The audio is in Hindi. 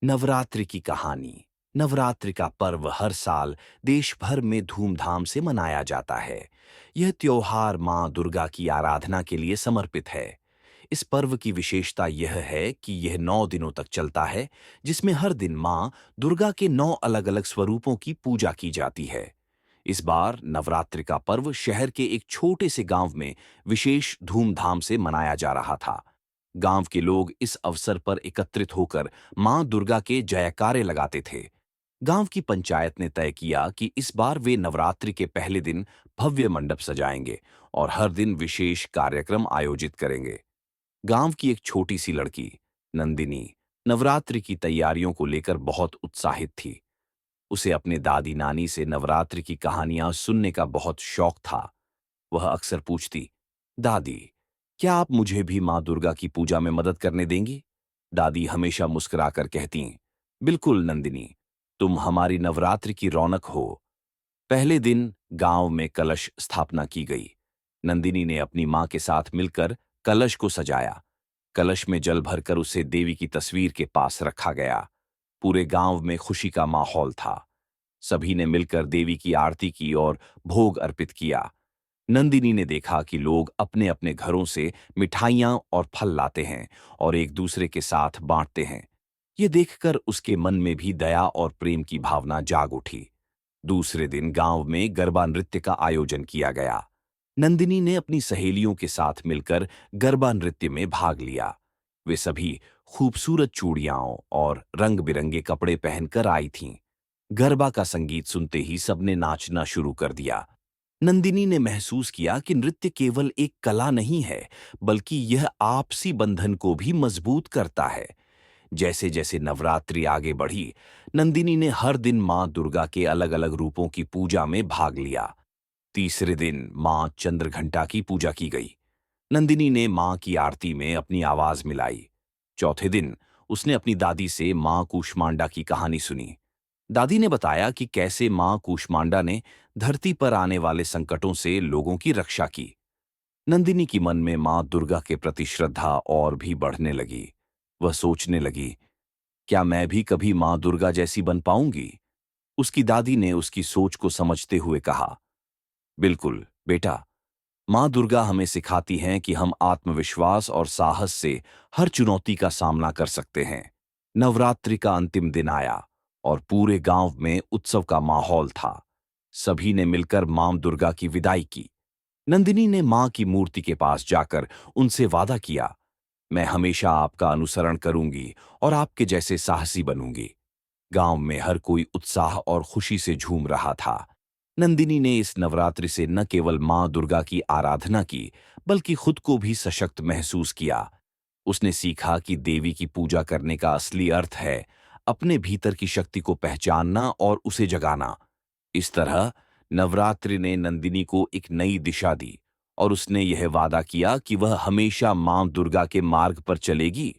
नवरात्रि की कहानी। नवरात्रि का पर्व हर साल देश भर में धूमधाम से मनाया जाता है। यह त्योहार माँ दुर्गा की आराधना के लिए समर्पित है। इस पर्व की विशेषता यह है कि यह 9 दिनों तक चलता है, जिसमें हर दिन माँ दुर्गा के 9 अलग-अलग स्वरूपों की पूजा की जाती है। इस बार नवरात्रि का पर्व शहर के एक छोटे से गांव में विशेष धूमधाम से मनाया जा रहा था। गांव के लोग इस अवसर पर एकत्रित होकर मां दुर्गा के जयकारे लगाते थे। गांव की पंचायत ने तय किया कि इस बार वे नवरात्रि के पहले दिन भव्य मंडप सजाएंगे और हर दिन विशेष कार्यक्रम आयोजित करेंगे। गांव की एक छोटी सी लड़की, नंदिनी, नवरात्रि की तैयारियों को लेकर बहुत उत्साहित थी। उसे अपने दादी नानी से नवरात्रि की कहानियां सुनने का बहुत शौक था। वह अक्सर पूछती, दादी, क्या आप मुझे भी माँ दुर्गा की पूजा में मदद करने देंगी? दादी हमेशा मुस्कुराकर कहती, बिल्कुल नंदिनी, तुम हमारी नवरात्रि की रौनक हो। पहले दिन गांव में कलश स्थापना की गई। नंदिनी ने अपनी मां के साथ मिलकर कलश को सजाया। कलश में जल भरकर उसे देवी की तस्वीर के पास रखा गया। पूरे गांव में खुशी का माहौल था। सभी ने मिलकर देवी की आरती की और भोग अर्पित किया। नंदिनी ने देखा कि लोग अपने अपने घरों से मिठाइयां और फल लाते हैं और एक दूसरे के साथ बांटते हैं। ये देखकर उसके मन में भी दया और प्रेम की भावना जाग उठी। दूसरे दिन गांव में गरबा नृत्य का आयोजन किया गया। नंदिनी ने अपनी सहेलियों के साथ मिलकर गरबा नृत्य में भाग लिया। वे सभी खूबसूरत चूड़ियां और रंग बिरंगे कपड़े पहनकर आई थीं। गरबा का संगीत सुनते ही सबने नाचना शुरू कर दिया। नंदिनी ने महसूस किया कि नृत्य केवल एक कला नहीं है, बल्कि यह आपसी बंधन को भी मजबूत करता है। जैसे जैसे नवरात्रि आगे बढ़ी, नंदिनी ने हर दिन मां दुर्गा के अलग-अलग रूपों की पूजा में भाग लिया। तीसरे दिन मां चंद्रघंटा की पूजा की गई। नंदिनी ने मां की आरती में अपनी आवाज मिलाई। चौथे दिन उसने अपनी दादी से मां कूष्मांडा की कहानी सुनी। दादी ने बताया कि कैसे मां कूष्मांडा ने धरती पर आने वाले संकटों से लोगों की रक्षा की। नंदिनी की मन में मां दुर्गा के प्रति श्रद्धा और भी बढ़ने लगी। वह सोचने लगी, क्या मैं भी कभी मां दुर्गा जैसी बन पाऊंगी? उसकी दादी ने उसकी सोच को समझते हुए कहा, बिल्कुल बेटा, मां दुर्गा हमें सिखाती हैं कि हम आत्मविश्वास और साहस से हर चुनौती का सामना कर सकते हैं। नवरात्रि का अंतिम दिन आया और पूरे गांव में उत्सव का माहौल था। सभी ने मिलकर मां दुर्गा की विदाई की। नंदिनी ने मां की मूर्ति के पास जाकर उनसे वादा किया, मैं हमेशा आपका अनुसरण करूंगी और आपके जैसे साहसी बनूंगी। गांव में हर कोई उत्साह और खुशी से झूम रहा था। नंदिनी ने इस नवरात्रि से न केवल मां दुर्गा की आराधना की, बल्कि खुद को भी सशक्त महसूस किया। उसने सीखा कि देवी की पूजा करने का असली अर्थ है अपने भीतर की शक्ति को पहचानना और उसे जगाना। इस तरह नवरात्रि ने नंदिनी को एक नई दिशा दी और उसने यह वादा किया कि वह हमेशा मां दुर्गा के मार्ग पर चलेगी